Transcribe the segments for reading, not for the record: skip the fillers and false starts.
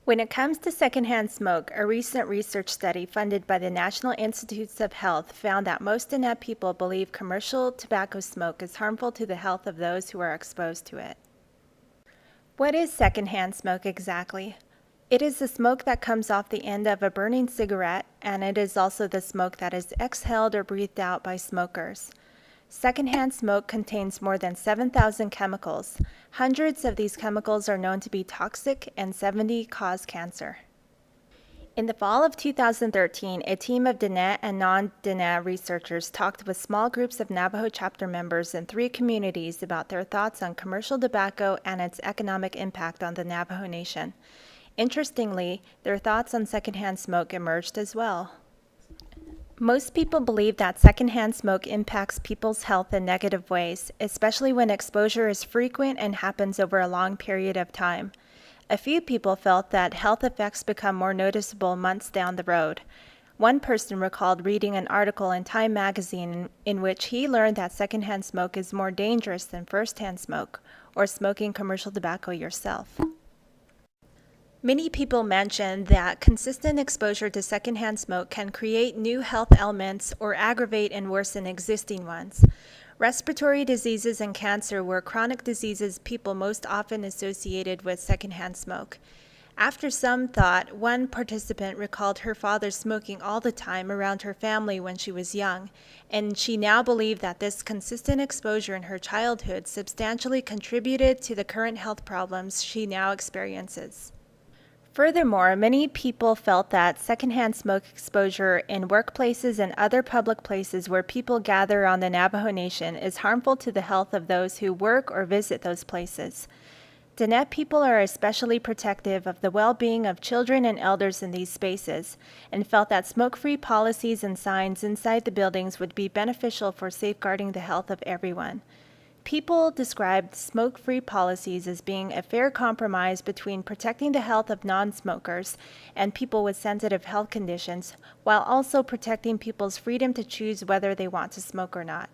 When it comes to secondhand smoke, a recent research study funded by the National Institutes of Health found that most Diné people believe commercial tobacco smoke is harmful to the health of those who are exposed to it. What is secondhand smoke exactly? It is the smoke that comes off the end of a burning cigarette, and it is also the smoke that is exhaled or breathed out by smokers. Secondhand smoke contains more than 7,000 chemicals. Hundreds of these chemicals are known to be toxic, and 70 cause cancer. In the fall of 2013, a team of Diné and non-Diné researchers talked with small groups of Navajo chapter members in 3 communities about their thoughts on commercial tobacco and its economic impact on the Navajo Nation. Interestingly, their thoughts on secondhand smoke emerged as well. Most people believe that secondhand smoke impacts people's health in negative ways, especially when exposure is frequent and happens over a long period of time. A few people felt that health effects become more noticeable months down the road. One person recalled reading an article in Time magazine in which he learned that secondhand smoke is more dangerous than firsthand smoke, or smoking commercial tobacco yourself. Many people mention that consistent exposure to secondhand smoke can create new health ailments or aggravate and worsen existing ones. Respiratory diseases and cancer were chronic diseases people most often associated with secondhand smoke. After some thought, one participant recalled her father smoking all the time around her family when she was young, and she now believed that this consistent exposure in her childhood substantially contributed to the current health problems she now experiences. Furthermore, many people felt that secondhand smoke exposure in workplaces and other public places where people gather on the Navajo Nation is harmful to the health of those who work or visit those places. Diné people are especially protective of the well-being of children and elders in these spaces, and felt that smoke-free policies and signs inside the buildings would be beneficial for safeguarding the health of everyone. People described smoke-free policies as being a fair compromise between protecting the health of non-smokers and people with sensitive health conditions, while also protecting people's freedom to choose whether they want to smoke or not.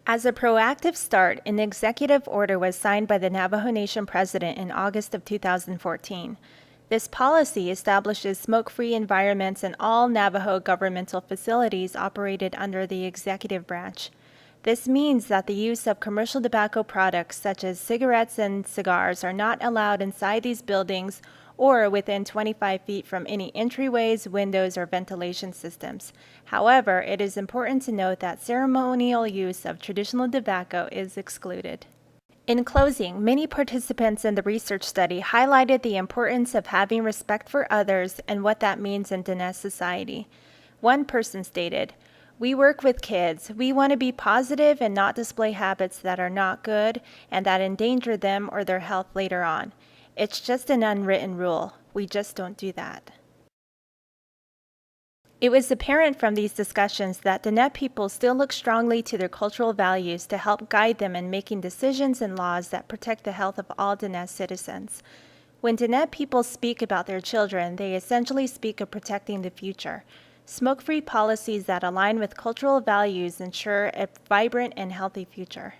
As a proactive start, an executive order was signed by the Navajo Nation president in August of 2014. This policy establishes smoke-free environments in all Navajo governmental facilities operated under the executive branch. This means that the use of commercial tobacco products such as cigarettes and cigars are not allowed inside these buildings or within 25 feet from any entryways, windows, or ventilation systems. However, it is important to note that ceremonial use of traditional tobacco is excluded. In closing, many participants in the research study highlighted the importance of having respect for others and what that means in Diné society. One person stated, "We work with kids. We want to be positive and not display habits that are not good and that endanger them or their health later on. It's just an unwritten rule. We just don't do that." It was apparent from these discussions that Diné people still look strongly to their cultural values to help guide them in making decisions and laws that protect the health of all Diné citizens. When Diné people speak about their children, they essentially speak of protecting the future. Smoke-free policies that align with cultural values ensure a vibrant and healthy future.